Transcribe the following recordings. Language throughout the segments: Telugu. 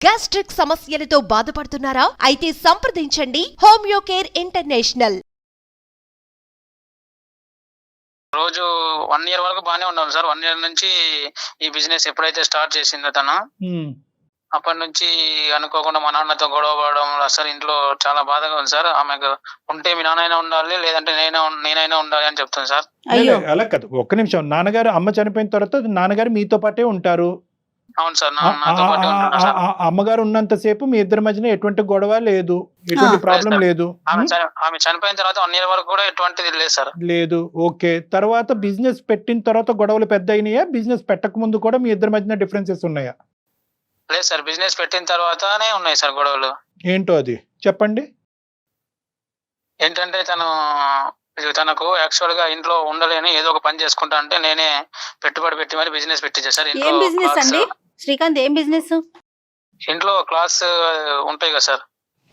గ్యాస్ట్రిక్ సమస్యలతో బాధపడుతున్నారా? అయితే సంప్రదించండి హోమియో కేర్ ఇంటర్నేషనల్. రోజు 1 ఇయర్ వరకు బాగానే ఉన్నాం సార్. 1 ఇయర్ నుంచి ఈ బిజినెస్ ఎప్పుడైతే స్టార్ట్ చేసిందో తను, అప్పటి నుంచి అనుకోకుండా మా నాన్నతో గొడవ పడడం, అసలు ఇంట్లో చాలా బాధగా ఉంది సార్. ఆమెకు ఉంటే మీ నాన్నైనా ఉండాలి, లేదంటే నేనైనా ఉండాలి అని చెప్తుంది సార్. అయ్యో అలా కాదు, ఒక్క నిమిషం. నాన్నగారు అమ్మ చనిపోయిన తర్వాత నాన్నగారు మీతో పాటే ఉంటారు. అవును సార్, నాతో పాటు ఉంటున్నారు సార్. అమ్మగారు ఉన్నంతసేపు మీ ఇద్దరి మధ్యన ఎటువంటి గొడవ లేదు, ఎటువంటి ప్రాబ్లం లేదు. ఆమె చనిపోయిన తర్వాత 1 ఇయర్ వరకు కూడా ఎటువంటిది లేదు సార్. లేదు, ఓకే. తర్వాత బిజినెస్ పెట్టిన తర్వాత గొడవలు పెద్ద అయినాయా? బిజినెస్ పెట్టక ముందు కూడా మీ ఇద్దరి మధ్యన డిఫరెన్సెస్ ఉన్నాయా? లేదు సార్, బిజినెస్ పెట్టిన తర్వాతనే ఉన్నాయి సార్ గొడవలు. ఏంటో అది చెప్పండి. ఏంటంటే తనకు యాక్చువల్ గా ఇంట్లో ఉండలేని ఏదో ఒక పని చేసుకుంటా అంటే నేనే పెట్టుబడి పెట్టి మరి బిజినెస్ పెట్టించా సార్. ఏం బిజినెస్ అండి శ్రీకాంత్? ఏం బిజినెస్? ఇంట్లో క్లాస్ ఉంటాయి కదా సార్,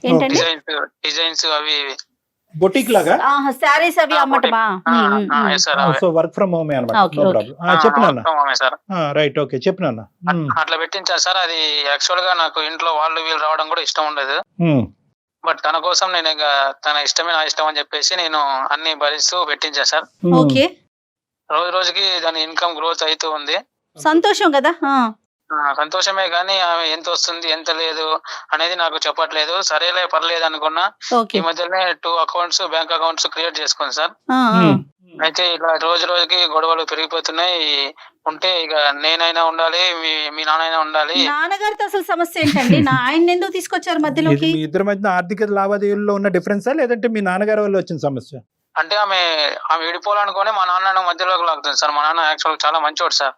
ఏంటండి? డిజైన్స్ అవి బొటిక్ లాగా సారీస్ అవి అమ్మటమా? సో వర్క్ ఫ్రమ్ హోమ్ అన్నమాట. No problem. చెప్పినా రైట్, ఓకే, చెప్పినా అట్లా పెట్టించా సార్. అది యాక్చువల్ గా నాకు ఇంట్లో వాళ్ళు వీళ్ళు రావడం కూడా ఇష్టం ఉండదు. బట్ తన కోసం నేను ఇంకా తన ఇష్టమే నా ఇష్టం అని చెప్పేసి నేను అన్ని భరిస్తూ పెట్టించా సార్. ఓకే. రోజు రోజుకి దాని ఇన్కమ్ గ్రోత్ అవుతూ ఉంది. సంతోషం కదా. సంతోషమే కానీ ఆమె ఎంత వస్తుంది ఎంత లేదు అనేది నాకు చెప్పట్లేదు. సరేలే పర్లేదు అనుకున్నా. ఈ మధ్యనే 2 అకౌంట్స్, బ్యాంక్ అకౌంట్స్ క్రియేట్ చేసుకుంది సార్. అయితే ఇలా రోజు రోజుకి గొడవలు పెరిగిపోతున్నాయి. ఉంటే ఇక నేనైనా ఉండాలి, మీ నాన్నైనా ఉండాలి. నాన్నగారితో అసలు సమస్య ఏంటండి? ఆయన ఎందుకు తీసుకొచ్చారు మధ్యలోకి? మీ ఇద్దరి మధ్య ఆర్థిక లావాదేవీల్లో ఉన్న డిఫరెన్సా, లేదంటే మీ నాన్నగారి వల్ల వచ్చిన సమస్య? అంటే ఆమె విడిపోవాలనుకుని మా నాన్న మధ్యలోకి లాగుతుంది సార్. మా నాన్న యాక్చువల్ చాలా మంచివాడు సార్.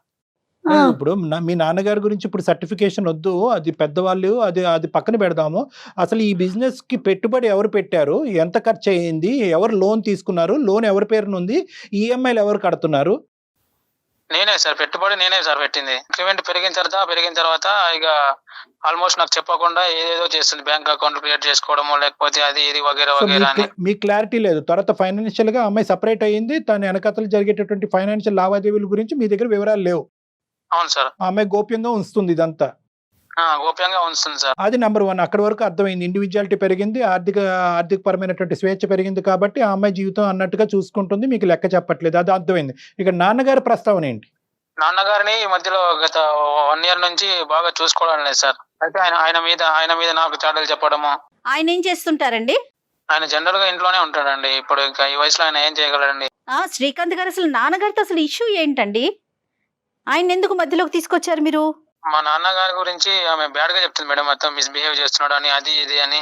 ఇప్పుడు మీ నాన్నగారి గురించి ఇప్పుడు సర్టిఫికేషన్ వద్దు, అది పెద్దవాళ్ళు, అది పక్కన పెడదాము. అసలు ఈ బిజినెస్ కి పెట్టుబడి ఎవరు పెట్టారు, ఎంత ఖర్చు అయ్యింది, ఎవరు లోన్ తీసుకున్నారు, లోన్ ఎవరి పేరున ఉంది, ఈఎంఐలు ఎవరు కడుతున్నారు? నేనే సార్, పెట్టుబడి నేనే సార్ పెట్టింది. ఇంక్రిమెంట్ పెరిగిన తర్వాత ఇక ఆల్మోస్ట్ నాకు చెప్పకుండా ఏదేదో చేస్తుంది. బ్యాంక్ అకౌంట్ క్రియేట్ చేసుకోవడము, లేకపోతే అది ఇది వగేరా వగేరా అని. మీ క్లారిటీ లేదు. తర్వాత ఫైనాన్షియల్ గా అమ్మాయి సపరేట్ అయ్యింది, తన వెనకతలు జరిగేటటువంటి ఫైనాన్షియల్ లావాదేవీల గురించి మీ దగ్గర వివరాలు లేవు. అవును సార్. ఆమె గోప్యంగా ఉంచుతుంది ఇదంతా. గోప్యంగా ఉంచుతుంది సార్. అది నెంబర్ 1. అక్కడి వరకు అర్థమైంది. ఇండివిజువాలిటీ పెరిగింది, ఆర్థిక పరమైనటువంటి స్వేచ్ఛ పెరిగింది కాబట్టి ఆ అమ్మాయి జీవితం అన్నట్టుగా చూసుకుంటుంది, మీకు లెక్క చెప్పట్లేదు, అది అర్థమైంది. ఇక నాన్నగారి ప్రస్తావన ఏంటి? నాన్నగారిని ఈ మధ్యలో గత 1 ఇయర్ నుంచి బాగా చూసుకోవడం లేదు సార్. అయితే ఆయన మీద నాకు చాడలు చెప్పడము. ఆయన ఏం చేస్తుంటారండి? ఆయన జనరల్ గా ఇంట్లోనే ఉంటాడండి. ఇప్పుడు ఇంకా ఈ వయసులో ఆయన ఏం చేయగలడండి? శ్రీకాంత్ గారు, అసలు నాన్నగారితో అసలు ఇష్యూ ఏంటండి? ఆయన ఎందుకు మధ్యలోకి తీసుకొచ్చారు మీరు? మా నాన్నగారి గురించి ఆమె బ్యాడ్ గా చెప్తుంది మేడం, మొత్తం మిస్బిహేవ్ చేస్తున్నాడు అని, అది ఇది అని.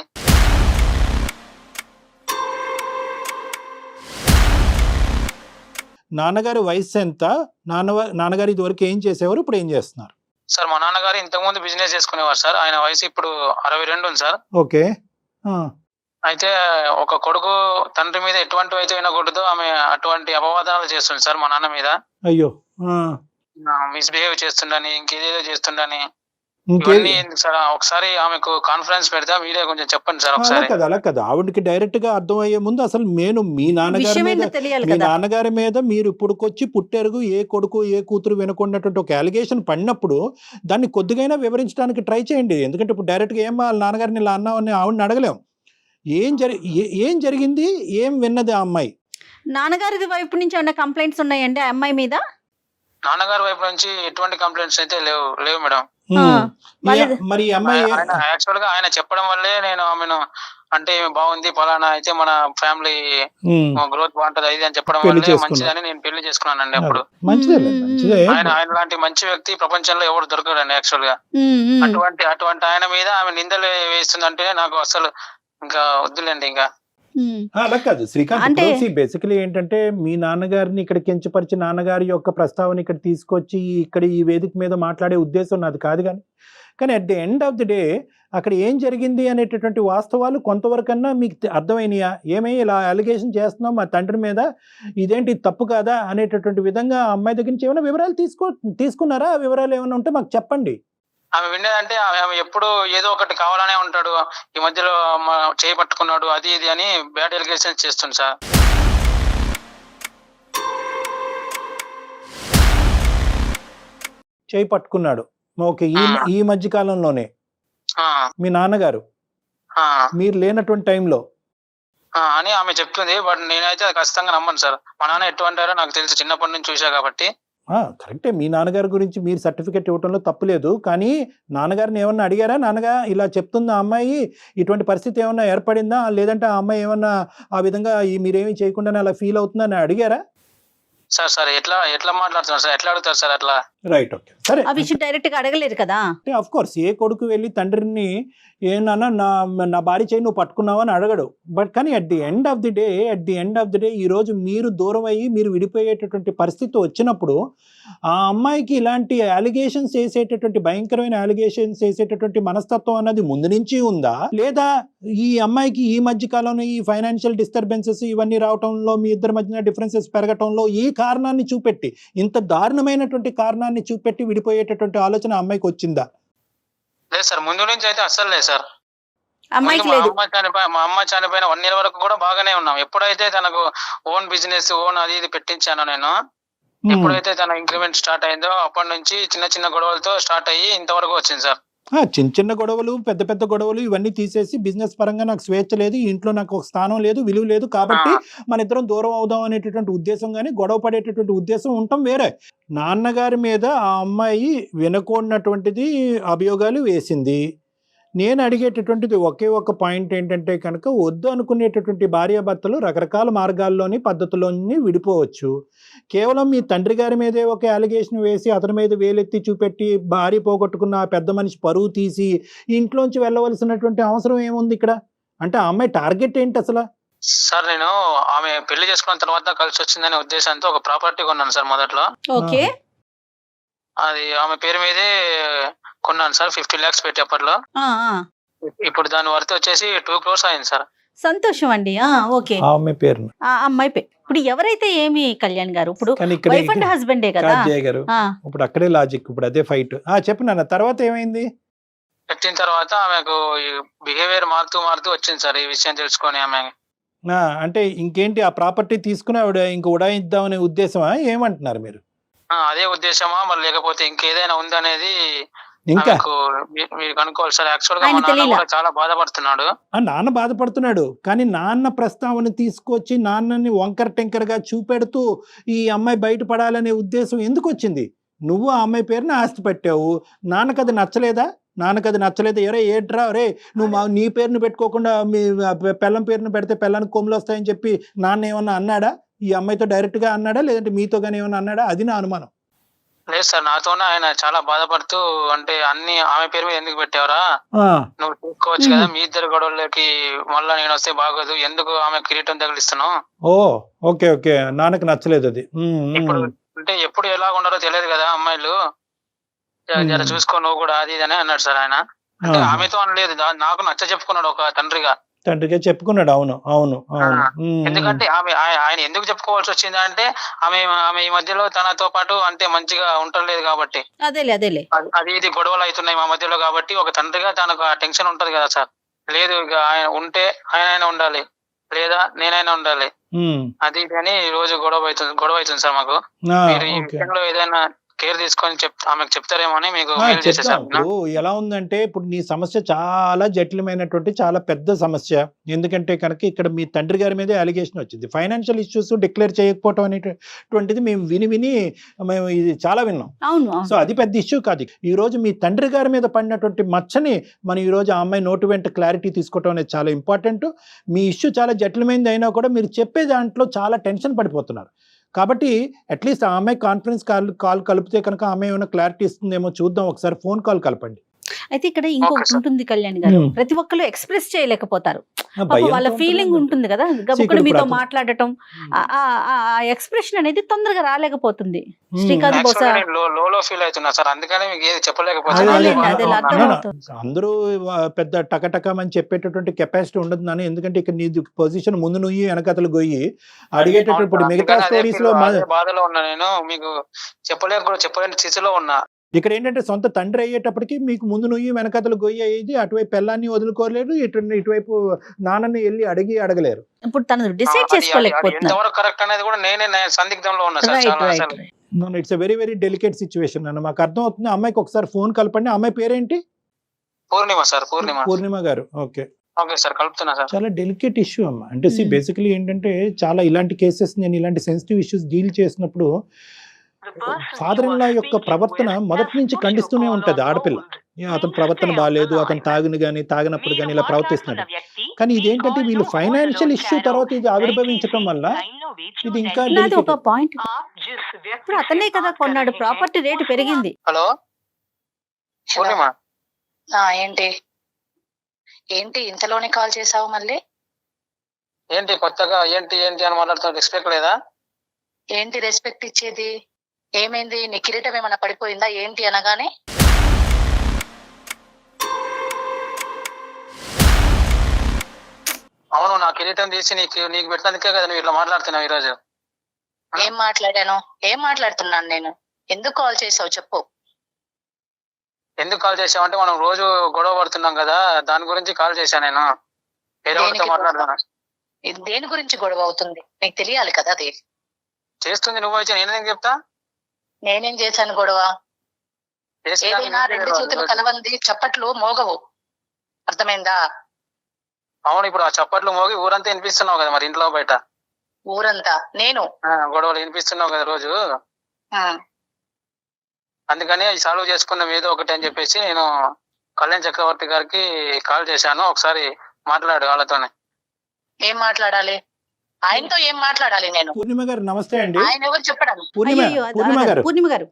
నాన్నగారి వయసు ఎంత? నాన్నగారు ఇదివరకు ఏం చేసేవారు, ఇప్పుడు ఏం చేస్తున్నారు? సార్ మా నాన్నగారు ఇంతకుముందు బిజినెస్ చేసుకునేవారు సార్. ఆయన వయసు ఇప్పుడు 62 ఉంది సార్. ఓకే. అయితే ఒక కొడుకు తండ్రి మీద ఎటువంటి అయితే వినకూడదు, ఆమె అటువంటి అపవాదాలు చేస్తుంది సార్ మా నాన్న మీద. అయ్యో. మిస్బిహేవ్ చేస్తుండని, ఇంకేదేదో చేస్తుండని. సార్ ఒకసారి ఆమెకు కాన్ఫరెన్స్ పెడతా, మీరే కొంచెం చెప్పండి సార్ ఒకసారి. అలా కదా, ఆవిడకి డైరెక్ట్ గా అర్థం అయ్యే ముందు అసలు మీ నాన్నగారి మీద మీరు ఇప్పుడుకొచ్చి పుట్టెరుగు ఏ కొడుకు ఏ కూతురు వినకున్నటువంటి ఒక అలిగేషన్ పడినప్పుడు దాన్ని కొద్దిగైనా వివరించడానికి ట్రై చేయండి. ఎందుకంటే ఇప్పుడు డైరెక్ట్ గా ఏం నాన్నగారిని ఇలా అన్నావని ఆవిడని అడగలేం. ఏం జరిగింది, ఏం విన్నది ఆ అమ్మాయి? నాన్నగారి వైపు నుంచి ఏమైనా కంప్లైంట్స్ ఉన్నాయండి ఆ అమ్మాయి మీద? నాన్నగారి వైపు నుంచి ఎటువంటి కంప్లైంట్స్ అయితే లేవు మేడం. మరి అమ్మాయి యాక్చువల్ గా ఆయన చెప్పడం వల్లే నేను ఆమెను, అంటే బాగుంది పలానా అయితే మన ఫ్యామిలీ గ్రోత్ బాగుంటది అది అని చెప్పడం వల్లే మంచిదని నేను పెళ్లి చేసుకున్నానండి. అప్పుడు ఆయన లాంటి మంచి వ్యక్తి ప్రపంచంలో ఎవరు దొరకడండి యాక్చువల్ గా. అటువంటి ఆయన మీద ఆమె నిందలు వేస్తుందంటే నాకు అసలు ఇంకా వద్దులేండి. ఇంకా అలా కాదు శ్రీకాంత్, బేసికలీ ఏంటంటే మీ నాన్నగారిని ఇక్కడ కించపరిచి నాన్నగారి యొక్క ప్రస్తావన ఇక్కడ తీసుకొచ్చి ఇక్కడ ఈ వేదిక మీద మాట్లాడే ఉద్దేశం నాది కాదు. కానీ at the end of the day అక్కడ ఏం జరిగింది అనేటటువంటి వాస్తవాలు కొంతవరకన్నా మీకు అర్థమైనయా? ఏమై ఇలా అలిగేషన్ చేస్తున్నాం మా తండ్రి మీద, ఇదేంటి తప్పు కాదా అనేటటువంటి విధంగా అమ్మాయి దగ్గర నుంచి ఏమైనా వివరాలు తీసుకున్నారా? ఆ వివరాలు ఏమైనా ఉంటే మాకు చెప్పండి. ఆమె విన్నదంటే ఆమె ఎప్పుడు ఏదో ఒకటి కావాలనే ఉంటాడు, ఈ మధ్యలో చేయి పట్టుకున్నాడు అది ఇది అని బ్యాడ్ ఎలిగేషన్స్ చేస్తుంది సార్. చేయి పట్టుకున్నాడు, ఓకే, ఈ మధ్య కాలంలోనే ఆ, మీ నాన్నగారు ఆ, మీరు లేనటువంటి టైంలో. అని ఆమె చెప్తుంది. బట్ నేనైతే అది ఖచ్చితంగా నమ్మను సార్. మా నాన్న ఎటువంటారో నాకు తెలుసు, చిన్నప్పటి నుంచి చూసా కాబట్టి. కరెక్టే, మీ నాన్నగారి గురించి మీరు సర్టిఫికెట్ ఇవ్వడంలో తప్పులేదు. కానీ నాన్నగారిని ఏమన్నా అడిగారా? నాన్నగారు ఇలా చెప్తుంది ఆ అమ్మాయి, ఇటువంటి పరిస్థితి ఏమన్నా ఏర్పడిందా, లేదంటే ఆ అమ్మాయి ఏమన్నా ఆ విధంగా మీరేమీ చేయకుండానే అలా ఫీల్ అవుతుందని అడిగారా? సార్ ఎట్లా ఎట్లా మాట్లాడుతున్నారు సార్, ఎట్లా అడుగుతారు సార్ అట్లా? రైట్, ఓకే, సరే. ఆ విషయం డైరెక్ట్ గా అడగలేరు కదా. అంటే ఆఫ్ కోర్స్ ఏ కొడుకు వెళ్ళి తండ్రిని ఏమన్నా నా భార్య చేయి నువ్వు పట్టుకున్నావు అని అడగడు. బట్ కానీ at the end of the day ఈరోజు మీరు దూరం అయ్యి మీరు విడిపోయేటటువంటి పరిస్థితి వచ్చినప్పుడు ఆ అమ్మాయికి ఇలాంటి అలిగేషన్స్ వేసేటటువంటి భయంకరమైన అలిగేషన్స్ వేసేటటువంటి మనస్తత్వం అన్నది ముందు నుంచి ఉందా, లేదా ఈ అమ్మాయికి ఈ మధ్య కాలంలో ఈ ఫైనాన్షియల్ డిస్టర్బెన్సెస్ ఇవన్నీ రావటంలో మీ ఇద్దరి మధ్యన డిఫరెన్సెస్ పెరగటంలో ఈ కారణాన్ని చూపెట్టి, ఇంత దారుణమైనటువంటి కారణాన్ని చూపెట్టి విడిపోయేటటువంటి ఆలోచన ఆ అమ్మాయికి వచ్చిందా? లేదు సార్, ముందు నుంచి అయితే అస్సలు లేదు సార్. అమ్మాయికి ముందు లేదు. మా అమ్మ చనిపోయిన 1 year వరకు కూడా బాగానే ఉన్నాం. ఎప్పుడైతే తనకు ఓన్ బిజినెస్ అది ఇది పెట్టించానో నేను, ఎప్పుడైతే తన ఇంక్రిమెంట్ స్టార్ట్ అయిందో అప్పటి నుంచి చిన్న చిన్న గొడవలతో స్టార్ట్ అయ్యి ఇంతవరకు వచ్చింది సార్. చిన్న చిన్న గొడవలు, పెద్ద పెద్ద గొడవలు ఇవన్నీ తీసేసి బిజినెస్ పరంగా నాకు స్వేచ్ఛ లేదు, ఇంట్లో నాకు ఒక స్థానం లేదు, విలువ లేదు, కాబట్టి మన ఇద్దరం దూరం అవుదాం అనేటటువంటి ఉద్దేశం, కానీ గొడవ పడేటటువంటి ఉద్దేశం ఉండటం వేరే. నాన్నగారి మీద ఆ అమ్మాయి వినకూడనటువంటిది అభియోగాలు వేసింది. నేను అడిగేటటువంటిది ఒకే ఒక పాయింట్ ఏంటంటే కనుక, వద్దు అనుకునేటటువంటి భార్యాభర్తలు రకరకాల మార్గాల్లోని పద్ధతుల్లోని విడిపోవచ్చు. కేవలం మీ తండ్రి గారి మీదే ఒక అలిగేషన్ వేసి అతని మీద వేలెత్తి చూపెట్టి భార్య పోగొట్టుకున్న ఆ పెద్ద మనిషి పరువు తీసి ఇంట్లోంచి వెళ్ళవలసినటువంటి అవసరం ఏముంది ఇక్కడ? అంటే ఆ అమ్మాయి టార్గెట్ ఏంటి అసలు? సార్ నేను ఆమె పెళ్లి చేసుకున్న తర్వాత కలిసి వచ్చిందనే ఉద్దేశంతో ఒక ప్రాపర్టీ కొన్నాను సార్ మొదట్లో. ఓకే. అది ఆమె పేరు మీదే కొన్నాను సార్, 50 lakhs పెట్టి అప్పట్లో. ఇప్పుడు దాని వర్త్ వచ్చేసి 2 crores అయింది సార్. సంతోషం అండి. ఓకే. ఆ అమ్మాయి పేరు ఆ అమ్మాయి పేరు ఇప్పుడు ఎవరైతే ఏమి కళ్యాణ్ గారు, ఇప్పుడు వైఫ్ అండ్ హస్బెండే కదా గారు. ఇప్పుడు అక్కడే లాజిక్, ఇప్పుడు అదే ఫైట్. చెప్పు నాన్న, తర్వాత ఏమైంది? పెట్టిన తర్వాత ఆమెకు బిహేవియర్ మారుతూ వచ్చింది సార్ ఈ విషయం తెలుసుకొని ఆమె. అంటే ఇంకేంటి, ఆ ప్రాపర్టీ తీసుకుని ఆవిడ ఇంక ఉడాయిద్దామనే ఉద్దేశమా? ఏమంటున్నారు మీరు? అదే ఉద్దేశమా మరి లేకపోతే ఇంకేదైనా ఉందనేది ఇంకా మీరు కనుక్కోవాలి సార్. యాక్చువల్ గా మా నాన్న కూడా చాలా బాధపడుతున్నాడు. నాన్న బాధపడుతున్నాడు, కానీ నాన్న ప్రస్తావన తీసుకొచ్చి నాన్నని వంకర టెంకర్ గా చూపెడుతూ ఈ అమ్మాయి బయటపడాలనే ఉద్దేశం ఎందుకు వచ్చింది? నువ్వు ఆ అమ్మాయి పేరుని ఆస్తి పెట్టావు, నాన్నకు అది నచ్చలేదా? ఎవరే ఏట్రా రే నువ్వు నీ పేరుని పెట్టుకోకుండా మీ పెళ్ళం పేరుని పెడితే పెళ్ళానికి కొమ్ములు వస్తాయని చెప్పి నాన్న ఏమన్నా అన్నాడా? ఈ అమ్మాయితో డైరెక్ట్ గా అన్నాడా, లేదంటే మీతో కానీ ఏమన్నా అన్నాడా? అది నా అనుమానం. లేదు సార్, నాతోనే ఆయన చాలా బాధపడుతూ, అంటే అన్ని ఆమె పేరు మీద ఎందుకు పెట్టావరా, నువ్వు చూసుకోవచ్చు కదా, మీ ఇద్దరు గొడవలకి మళ్ళా నేను వస్తే బాగోదు, ఎందుకు ఆమె కిరీటం తగిలిస్తున్నావు? ఓకే ఓకే, నాన్నకు నచ్చలేదు అది. ఇప్పుడు అంటే ఎప్పుడు ఎలా ఉన్నారో తెలియదు కదా అమ్మాయిలు, జర చూసుకో నువ్వు కూడా, అది ఇది అని అన్నాడు సార్ ఆయన. అంటే ఆమెతో అనలేదు, నాకు నచ్చ చెప్పుకున్నాడు ఒక తండ్రిగా చెప్పుకున్నాడు. అవును అవును అవును. ఎందుకంటే ఆయన ఎందుకు చెప్పుకోవాల్సి వచ్చింది అంటే ఆమె ఈ మధ్యలో తనతో పాటు అంటే మంచిగా ఉండలేదు కాబట్టి, అదేలే అది ఇది గొడవలు అవుతున్నాయి మా మధ్యలో కాబట్టి ఒక తండ్రిగా తనకు ఆ టెన్షన్ ఉంటది కదా సార్. లేదు ఇక ఆయన ఉంటే ఆయన ఉండాలి, లేదా నేనైనా ఉండాలి, అది ఇది అని రోజు గొడవ అవుతుంది సార్ మాకు. మీరు ఈ విషయంలో ఏదైనా కేర్ తీసుకొని ఆమెకు చెప్తారేమో అని మీకు మెయిల్ చేసేసాను. ఇప్పుడు ఎలా ఉందంటే, ఇప్పుడు నీ సమస్య చాలా జటిలమైనటువంటి చాలా పెద్ద సమస్య. ఎందుకంటే కనుక ఇక్కడ మీ తండ్రి గారి మీదే అలిగేషన్ వచ్చింది. ఫైనాన్షియల్ ఇష్యూస్ డిక్లేర్ చేయకపోవడం అనేటువంటిది మేము మేము ఇది చాలా విన్నాం. సో అది పెద్ద ఇష్యూ కాదు. ఈ రోజు మీ తండ్రి గారి మీద పడినటువంటి మచ్చని మనం ఈ రోజు ఆ అమ్మాయి నోటు వెంట క్లారిటీ తీసుకోవడం అనేది చాలా ఇంపార్టెంట్. మీ ఇష్యూ చాలా జటిలమైనది అయినా కూడా మీరు చెప్పే దాంట్లో చాలా టెన్షన్ పడిపోతున్నారు. కాబట్టి అట్లీస్ట్ ఆ అమ్మాయి కాన్ఫరెన్స్ కాల్ కలిపితే కనుక ఆమె ఏమైనా క్లారిటీ ఇస్తుందేమో చూద్దాం. ఒకసారి ఫోన్ కాల్ కలపండి. అయితే ఇక్కడ ఇంకొకటి ఉంటుంది కళ్యాణ్ గారు, ప్రతి ఒక్కరు ఎక్స్ప్రెస్ చేయలేకపోతారు, వాళ్ళ ఫీలింగ్ ఉంటుంది కదా, గబుక్కుడు మీతో మాట్లాడటం, ఆ ఎక్స్ప్రెషన్ అనేది తొందరగా రాలేకపోతుంది. శ్రీకాంత్ బహుశా అందరూ పెద్ద టకటకమని చెప్పేటటువంటి కెపాసిటీ ఉండదు నాన్న. ఎందుకంటే ఇక్కడ నీ పొజిషన్ ముందు నువ్వు వెనకతలు గొయ్యి అడిగేటప్పుడు మిగతా స్టోరీస్ లో బాధలో ఉన్నా, నేను మీకు చెప్పలేని స్థితిలో ఉన్నా. ఇక్కడ ఏంటంటే సొంత తండ్రి అయ్యేటప్పటికి మీకు ముందు నువ్వు వెనకతలు గొయ్యి అయ్యేది, అటువైపు పెళ్ళాన్ని వదులుకోలేరు, ఇటువైపు నాన్నని వెళ్ళి అడగలేరు. ఇప్పుడు తను డిసైడ్ చేసుకోలేకపోతున్నారు. కరెక్ట్ అనేది కూడా నేనే సందిగ్ధంలో ఉన్నా. It's a very very delicate situation అన్న. మాకు అర్థం అవుతుంది. అమ్మాయికి ఒకసారి ఫోన్ కలపండి. అమ్మాయి పేరేంటి? పూర్ణిమ సార్, పూర్ణిమ. పూర్ణిమ గారు, ఓకే ఓకే సార్, కలుపుతున్నా సార్. చాలా డెలికేట్ ఇష్యూ అమ్మ. అంటే బేసికలీ ఏంటంటే చాలా ఇలాంటి కేసెస్, నేను ఇలాంటి సెన్సిటివ్ ఇష్యూస్ డీల్ చేసినప్పుడు ఫాదర్ ఇన్ లా యొక్క ప్రవర్తన మొదటి నుంచి ఖండిస్తూనే ఉంటుంది ఆడపిల్ల. అతని ప్రవర్తన బాగాలేదు, అతను తాగిన కానీ తాగినప్పుడు కానీ ఇలా ప్రవర్తిస్తున్నాడు. కానీ ఇదేంటంటే వీళ్ళు ఫైనాన్షియల్ ఇష్యూ తర్వాత ఇది ఆవిర్భవించడం వల్ల ఇది ఇంకా ఒక పాయింట్. ఇప్పుడు అతనే కదా కొన్నాడు, ప్రాపర్టీ రేటు పెరిగింది. హలో పూర్ణిమ. ఏంటి ఇంతలోనే కాల్ చేసావు మళ్ళీ? ఏంటి కొత్తగా ఏంటి ఏంటి అని మాట్లాడుతున్నా, రెస్పెక్ట్ లేదా? ఏంటి రెస్పెక్ట్ ఇచ్చేది? ఏమైంది? నీ కిరీటం ఏమైనా పడిపోయిందా ఏంటి అనగానే? అవును, నా కిరీటం తీసి నీకు పెట్టినందుకే కదా నువ్వు ఇట్లా మాట్లాడుతున్నావు ఈ రోజు. ఏం మాట్లాడుతున్నాను నేను? ఎందుకు కాల్ చేసావు చెప్పు. ఎందుకు కాల్ చేసావంటే మనం రోజు గొడవ పడుతున్నాం కదా, దాని గురించి కాల్ చేశాను నేను. వేరే వాళ్ళతో మాట్లాడుతున్నా. దేని గురించి గొడవ అవుతుంది నీకు తెలియాలి కదా. అది చేస్తుంది నువ్వు అయితే నేనేం చెప్తా? నేనేం చేశాను గొడవ? ఏదైనా రెండు చేతులు కలవంది చప్పట్లు మోగవు, అర్థమైందా? అవును, ఇప్పుడు ఆ చప్పట్లు మోగి ఊరంతా వినిపిస్తున్నావు కదా, మరి ఇంట్లో బయట ఊరంతా నేను గొడవలు వినిపిస్తున్నావు కదా రోజు. అందుకని ఈ సాల్వ్ చేసుకున్నాం ఏదో ఒకటి అని చెప్పేసి నేను కళ్యాణ్ చక్రవర్తి గారికి కాల్ చేశాను. ఒకసారి మాట్లాడు వాళ్ళతోనే. ఏం మాట్లాడాలి? ఆయనతో ఏం మాట్లాడాలి నేను? పూర్ణిమ గారు నమస్తే అండి. ఆయన ఎవరు చెప్పడం? పూర్ణిమ గారు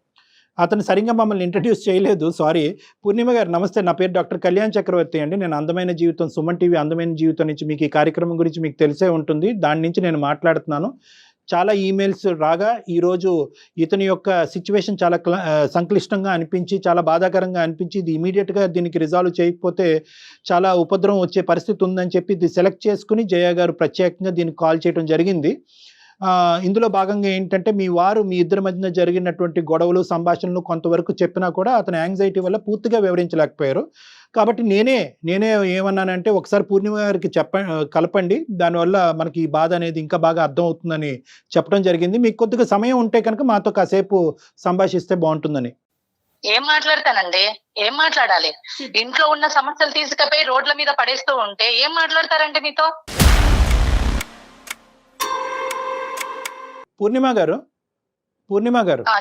అతను సరిగ్గా మమ్మల్ని ఇంట్రడ్యూస్ చేయలేదు, సారీ. పూర్ణిమ గారు నమస్తే, నా పేరు డాక్టర్ కళ్యాణ్ చక్రవర్తి అండి. నేను అందమైన జీవితం, సుమన్ టీవీ అందమైన జీవితం నుంచి మీకు ఈ కార్యక్రమం గురించి మీకు తెలిసే ఉంటుంది, దాని నుంచి నేను మాట్లాడుతున్నాను. చాలా ఈమెయిల్స్ రాగా ఈరోజు ఇతని యొక్క సిచ్యువేషన్ చాలా సంక్లిష్టంగా అనిపించి, చాలా బాధాకరంగా అనిపించి, ఇది ఇమీడియట్గా దీనికి రిజాల్వ్ చేయకపోతే చాలా ఉపద్రవం వచ్చే పరిస్థితి ఉందని చెప్పి ఇది సెలెక్ట్ చేసుకుని జయ గారు ప్రత్యేకంగా దీనికి కాల్ చేయడం జరిగింది. ఇందులో భాగంగా ఏంటంటే మీ ఇద్దరి మధ్యన జరిగినటువంటి గొడవలు, సంభాషణలు కొంతవరకు చెప్పినా కూడా అతని యాంగ్జైటీ వల్ల పూర్తిగా వివరించలేకపోయారు. కాబట్టి నేనే ఏమన్నానంటే ఒకసారి పూర్ణిమ గారికి కలపండి, దానివల్ల మనకి ఈ బాధ అనేది ఇంకా బాగా అర్థం అవుతుందని చెప్పడం జరిగింది. మీకు కొద్దిగా సమయం ఉంటే కనుక మాతో కాసేపు సంభాషిస్తే బాగుంటుందని. ఏం మాట్లాడతానండి? ఏం మాట్లాడాలి? ఇంట్లో ఉన్న సమస్యలు తీసుకుపోయి రోడ్ల మీద పడేస్తూ ఉంటే ఏం మాట్లాడతారండి మీతో? పూర్ణిమ గారు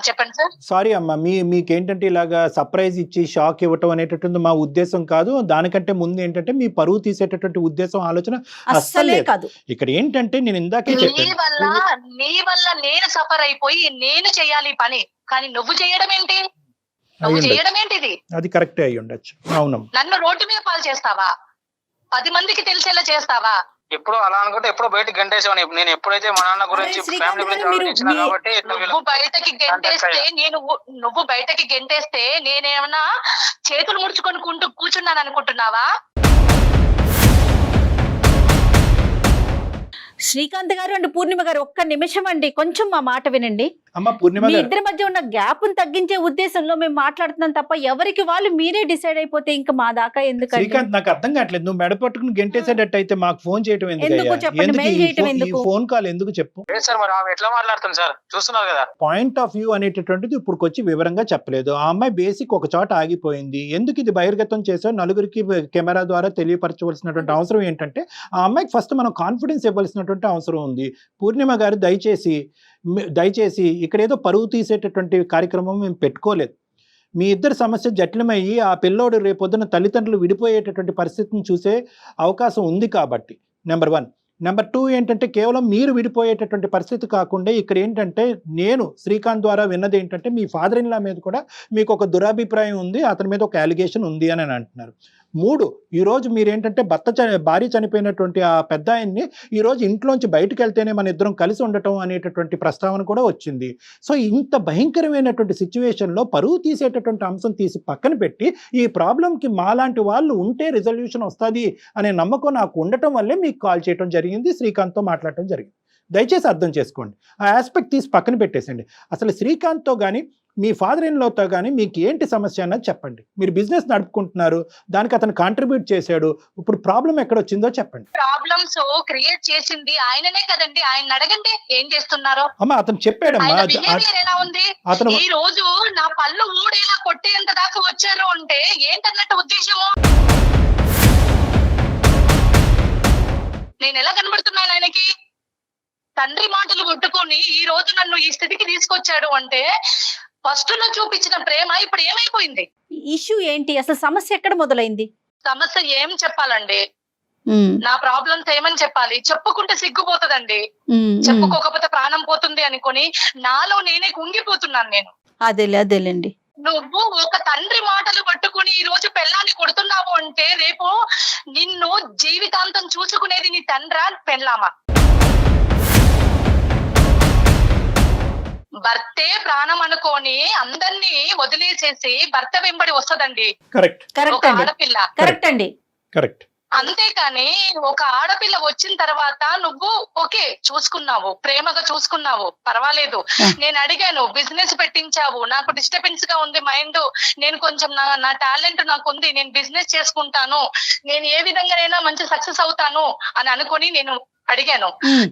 చెప్పండి సార్. సారీ అమ్మా, మీకేంటంటే ఇలాగా సర్ప్రైజ్ ఇచ్చి షాక్ ఇవ్వటం అనేటటువంటి మా ఉద్దేశం కాదు. దానికంటే ముందు ఏంటంటే మీ పరువు తీసేటటువంటి ఉద్దేశం, ఆలోచన అస్సలే కాదు. ఇక్కడ ఏంటంటే నేను ఇందాకే చెప్పాను, నీ వల్ల నేను సఫర్ అయిపోయి నేను చేయాలి పని, కానీ నువ్వు చేయడం ఏంటి? అది కరెక్టే అయ్యి ఉండొచ్చు. అవునమ్మా. నన్ను రోడ్డు మీద పాలు చేస్తావా? 10 మందికి తెలిసేలా చేస్తావా? ఎప్పుడు అలా అనుకుంటే ఎప్పుడు బయటకు గంటేసాను. నేను ఎప్పుడైతే మా నాన్న గురించి, ఫ్యామిలీ గురించి ఆలోచించిన కాబట్టి నువ్వు బయటకి గెంటేస్తే నేనేమన్నా చేతులు ముడుచుకొని కూర్చున్నాను అనుకుంటున్నావా? శ్రీకాంత్ గారు అండ్ పూర్ణిమ గారు ఒక్క నిమిషం అండి, కొంచెం మా మాట వినండి. మీ ఇద్దరి మధ్య ఉన్న గ్యాప్ తగ్గించే ఉద్దేశంలో మేము మాట్లాడుతున్నాం తప్ప ఎవరికి వాళ్ళు మీరే డిసైడ్ అయిపోతే ఇంకా మా దాకా ఎందుకంటే. శ్రీకాంత్, నాకు అర్థం కావట్లేదు, నువ్వు మెడ పట్టుకుని గెంటేసేటట్టు అయితే మాకు ఫోన్ చేయడం ఎందుకు చెప్పండి, మెయిల్ చేయడం ఎందుకు, ఫోన్ కాల్ ఎందుకు చెప్పు. సార్ మరి ఆమె ఎట్లా మాట్లాడుతుంది సార్, చూస్తున్నారు కదా. పాయింట్ ఆఫ్ వ్యూ అనేటటువంటిది ఇప్పుడు వచ్చి వివరంగా చెప్పలేదు. ఆ అమ్మాయి బేసిక్ ఒక చోట ఆగిపోయింది. ఎందుకు ఇది బహిర్గతం చేసావు, నలుగురికి కెమెరా ద్వారా తెలియపరచవలసినటువంటి అవసరం ఏంటంటే ఆ అమ్మాయికి ఫస్ట్ మనం కాన్ఫిడెన్స్ ఇవ్వాల్సినటువంటి అవసరం ఉంది. పూర్ణిమ గారు దయచేసి ఇక్కడ ఏదో పరువు తీసేటటువంటి కార్యక్రమం మేము పెట్టుకోలేదు. మీ ఇద్దరు సమస్య జటిలమయ్యి ఆ పిల్లోడు రేపొద్దున తల్లిదండ్రులు విడిపోయేటటువంటి పరిస్థితిని చూసే అవకాశం ఉంది కాబట్టి నెంబర్ 1. నెంబర్ 2 ఏంటంటే కేవలం మీరు విడిపోయేటటువంటి పరిస్థితి కాకుండా ఇక్కడ ఏంటంటే నేను శ్రీకాంత్ ద్వారా విన్నది ఏంటంటే మీ ఫాదర్ ఇన్ లా మీద కూడా మీకు ఒక దురాభిప్రాయం ఉంది, అతని మీద ఒక అలిగేషన్ ఉంది అని అంటున్నారు. 3, ఈరోజు మీరేంటంటే భార్య చనిపోయినటువంటి ఆ పెద్ద ఆయన్ని ఈరోజు ఇంట్లోంచి బయటకు వెళ్తేనే మన ఇద్దరం కలిసి ఉండటం అనేటటువంటి ప్రస్తావన కూడా వచ్చింది. సో ఇంత భయంకరమైనటువంటి సిచ్యువేషన్లో పరువు తీసేటటువంటి అంశం తీసి పక్కన పెట్టి ఈ ప్రాబ్లంకి మాలాంటి వాళ్ళు ఉంటే రిజల్యూషన్ వస్తుంది అనే నమ్మకం నాకు ఉండటం వల్లే మీకు కాల్ చేయడం జరిగింది, శ్రీకాంత్తో మాట్లాడటం జరిగింది. దయచేసి అర్థం చేసుకోండి. ఆ ఆస్పెక్ట్ తీసి పక్కన పెట్టేసండి. అసలు శ్రీకాంత్తో కానీ మీ ఫాదర్ ఇన్ లాతో కానీ మీకు ఏంటి సమస్య అన్నది చెప్పండి. మీరు బిజినెస్ నడుపుకుంటున్నారు, దానికి అతను కాంట్రిబ్యూట్ చేశాడు, ఇప్పుడు ప్రాబ్లం ఎక్కడ వచ్చిందో చెప్పండి. ప్రాబ్లమ్స్ క్రియేట్ చేసింది ఆయననే కదండి, ఆయన అడగండి ఏం చేస్తున్నారో. అమ్మా అతను చెప్పాడమ్మా, ఆయన బిహేవియర్ ఎలా ఉంది, అతను ఈ రోజు నా పళ్ళు ఊడేలా కొట్టేంత దాకా వచ్చారు అంటే ఏంటన్నట్టు ఉద్దేశము? నేను ఎలా కనబడుతున్నాను ఆయనకి? తండ్రి మాటలు కొట్టుకొని ఈ రోజు నన్ను ఈ స్థితికి తీసుకొచ్చాడు అంటే ఫస్ట్ లో చూపించిన ప్రేమ ఇప్పుడు ఏమైపోయింది? ఇష్యూ ఏంటి అసలు? సమస్య ఎక్కడ మొదలైంది? సమస్య ఏం చెప్పాలండి? నా ప్రాబ్లమ్స్ ఏమని చెప్పాలి? చెప్పుకుంటే సిగ్గుపోతుందండి, చెప్పుకోకపోతే ప్రాణం పోతుంది అనుకొని నాలో నేనే కుంగిపోతున్నాను నేను. అదేలేండి. నువ్వు ఒక తండ్రి మాటలు పట్టుకుని ఈ రోజు పెళ్ళాన్ని కొడుతున్నావు అంటే రేపు నిన్ను జీవితాంతం చూసుకునేది నీ తండ్రా పెళ్ళామా? భర్తే ప్రాణం అనుకోని అందరినీ వదిలేసేసి భర్త వెంబడి వస్తదండి ఒక ఆడపిల్ల. కరెక్ట్ అండి. కరెక్ట్. అంతేకాని ఒక ఆడపిల్ల వచ్చిన తర్వాత నువ్వు ఓకే చూసుకున్నావు, ప్రేమగా చూసుకున్నావు, పర్వాలేదు. నేను అడిగాను, బిజినెస్ పెట్టించావు, నాకు డిస్టర్బెన్స్ గా ఉంది మైండ్, నేను కొంచెం నా టాలెంట్ నాకు ఉంది, నేను బిజినెస్ చేసుకుంటాను, నేను ఏ విధంగానైనా మంచి సక్సెస్ అవుతాను అని అనుకుని నేను అడిగాను.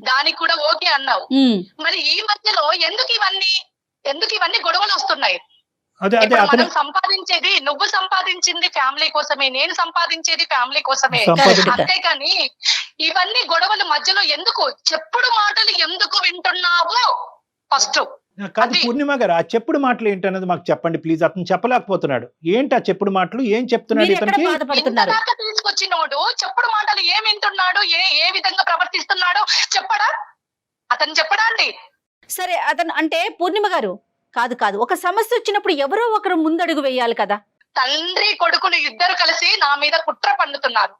దానికి కూడా ఓకే అన్నావు. మరి ఈ మధ్యలో ఎందుకు ఇవన్నీ గొడవలు వస్తున్నాయి? మనం సంపాదించేది, నువ్వు సంపాదించింది ఫ్యామిలీ కోసమే, నేను సంపాదించేది ఫ్యామిలీ కోసమే. అంతేకాని ఇవన్నీ గొడవల మధ్యలో ఎందుకు? చెప్పుడు మాటలు ఎందుకు వింటున్నావు? ఫస్ట్ కాదు పూర్ణిమ గారు, ఆ చెప్పుడు మాటలు ఏంటన్నది మాకు చెప్పండి ప్లీజ్. అతను చెప్పలేకపోతున్నాడు. ఏంటి ఆ చెప్పుడు మాటలు? ఏం చెప్తున్నాడు ఇతనికి? తీసుకొచ్చినోడు చెప్పుడు మాటలు ఏం వింటున్నాడు, ఏ విధంగా ప్రవర్తిస్తున్నాడో చెప్పడా? అతను చెప్పడా అండి? సరే అతను అంటే పూర్ణిమ గారు కాదు, ఒక సమస్య వచ్చినప్పుడు ఎవరో ఒకరు ముందడుగు వేయాలి కదా. తండ్రి కొడుకులు ఇద్దరు కలిసి నా మీద కుట్ర పన్నుతున్నారు.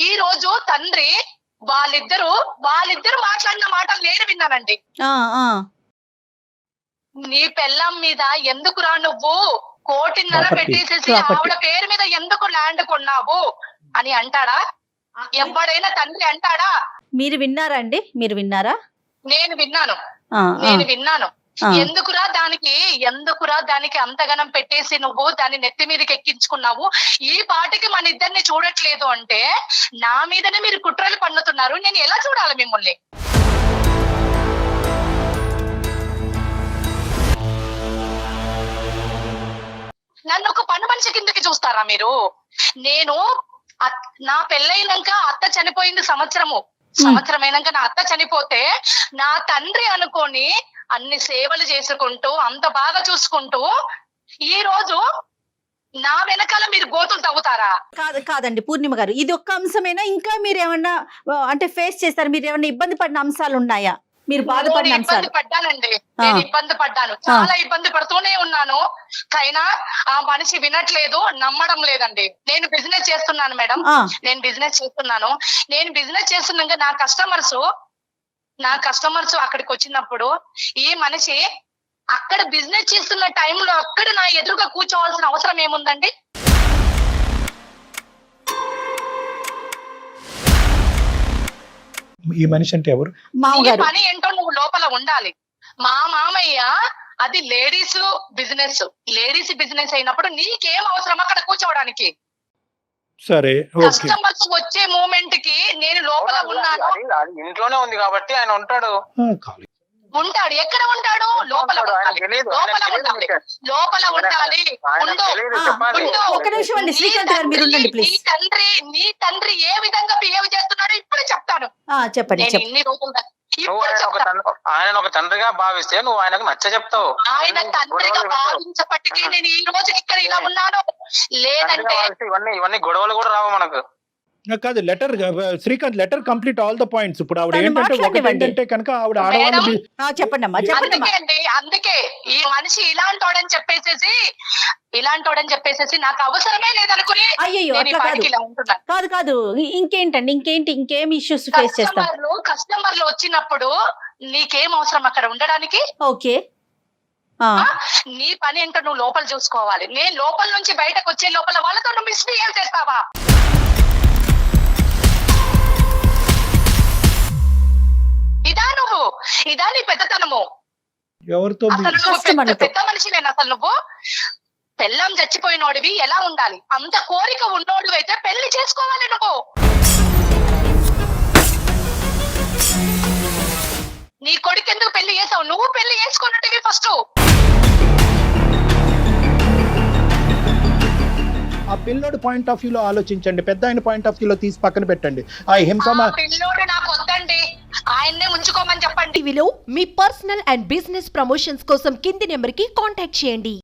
ఈ రోజు తండ్రి వాళ్ళిద్దరు మాట్లాడిన మాటలు నేను విన్నానండి. నీ పెళ్ళాం మీద ఎందుకురా నువ్వు 1.5 కోటి పెట్టేసేసి ఆవిడ పేరు మీద ఎందుకు ల్యాండ్ కొన్నావు అని అంటాడా? ఎవడైనా తండ్రి అంటాడా? మీరు విన్నారా అండి? మీరు విన్నారా? నేను విన్నాను. ఎందుకురా దానికి అంతగనం పెట్టేసి నువ్వు దాన్ని నెత్తి మీదకి ఎక్కించుకున్నావు? ఈ పాటికి మన ఇద్దరిని చూడట్లేదు అంటే నా మీదనే మీరు కుట్రలు పన్నుతున్నారు. నేను ఎలా చూడాలి మిమ్మల్ని? నన్ను ఒక పని మనిషి కిందకి చూస్తారా మీరు? నేను నా పెళ్ళైనాక అత్త చనిపోయింది సంవత్సరం అయినాక నా అత్త చనిపోతే నా తండ్రి అనుకొని అన్ని సేవలు చేసుకుంటూ అంత బాగా చూసుకుంటూ ఈ రోజు నా వెనకాల మీరు గోతులు తవ్వుతారా? కాదండి పూర్ణిమ గారు, ఇది ఒక్క అంశమేనా? ఇంకా మీరు ఏమన్నా అంటే ఫేస్ చేస్తారు? మీరు ఏమన్నా ఇబ్బంది పడిన అంశాలు ఉన్నాయా? మీరు బాధపడిన అంశాలు? పడ్డానండి, నేను ఇబ్బంది పడ్డాను, చాలా ఇబ్బంది పడుతూనే ఉన్నాను. అయినా ఆ మనిషి వినట్లేదు, నమ్మడం లేదండి. నేను బిజినెస్ చేస్తున్నాను మేడం, నేను బిజినెస్ చేస్తున్నాక నా కస్టమర్స్ అక్కడికి వచ్చినప్పుడు ఈ మనిషి అక్కడ బిజినెస్ చేస్తున్న టైంలో అక్కడ నా ఎదురుగా కూర్చోవాల్సిన అవసరం ఏముందండి? ఈ మనిషి అంటే ఎవరు? పని ఏంటో నువ్వు లోపల ఉండాలి. మా మామయ్య అది లేడీస్ బిజినెస్ అయినప్పుడు నీకేం అవసరం అక్కడ కూర్చోవడానికి? సరే, కస్టమర్స్ వచ్చే మూమెంట్ కి నేను లోపల ఉన్నాను. ఇంట్లోనే ఉంది కాబట్టి ఆయన ఉంటాడు. ఎక్కడ ఉంటాడు? లోపల ఉండాలి. ఒక నిమిషం అండి శ్రీకాంత్ గారు, మీరు ఉండండి ప్లీజ్. నీ తండ్రి ఏ విధంగా బిహేవ్ చేస్తున్నాడో ఇప్పుడు చెప్తాను. చెప్పండి. ఇన్ని రోజులు ఆయన ఒక తండ్రిగా భావిస్తే నువ్వు ఆయనకు నచ్చ చెప్తావు. ఆయన తండ్రిగా భావించప్పటికీ నేను ఈ రోజు ఇక్కడ ఇలా ఉన్నాను. లేదంటే ఇవన్నీ గొడవలు కూడా రావు మనకు. కాదు, Srikanth letter complete all the points. ఇప్పుడు ఆవిడ ఏంటంటే కనుక ఆవిడ చెప్పండి అమ్మా. అందుకే ఈ మనిషి ఇలాంటోడని చెప్పేసేసి నాకు అవసరమే లేదనుకుని కాదు. ఇంకేం ఇష్యూస్ ఫేస్ చేస్తారు? కస్టమర్లు వచ్చినప్పుడు నీకేం అవసరం అక్కడ ఉండడానికి? ఓకే, నీ పని ఏంటో నువ్వు లోపల చూసుకోవాలి. నేను లోపల నుంచి బయటకు వచ్చే లోపల వాళ్ళతో నువ్వు మిస్బిహేవ్ చేస్తావా? ఇదా నీ పెద్దతనము? ఎవరితో అసలు నువ్వు First మనతో. పెద్ద మనిషిలేనా అసలు నువ్వు? పెళ్ళం చచ్చిపోయినోడివి ఎలా ఉండాలి? అంత కోరిక ఉన్నోడివి అయితే పెళ్లి చేసుకోవాలి నువ్వు. నీ కొడుకు ఎందుకు పెళ్లి చేసావు? నువ్వు పెళ్లి చేసుకున్నట్టువి ఫస్ట్. ఆ పిల్లోడి పాయింట్ ఆఫ్ వ్యూలో ఆలోచించండి, పెద్ద ఆయన పాయింట్ ఆఫ్ వ్యూలో తీసి పక్కన పెట్టండి. ఆ హింస ఆ పిల్లోడు నాకు వద్దండి, ఆయన్నే ఉంచుకోమని చెప్పండి. టీవీలో మీ పర్సనల్ అండ్ బిజినెస్ ప్రమోషన్స్ కోసం కింది నెంబర్కి కాంటాక్ట్ చేయండి.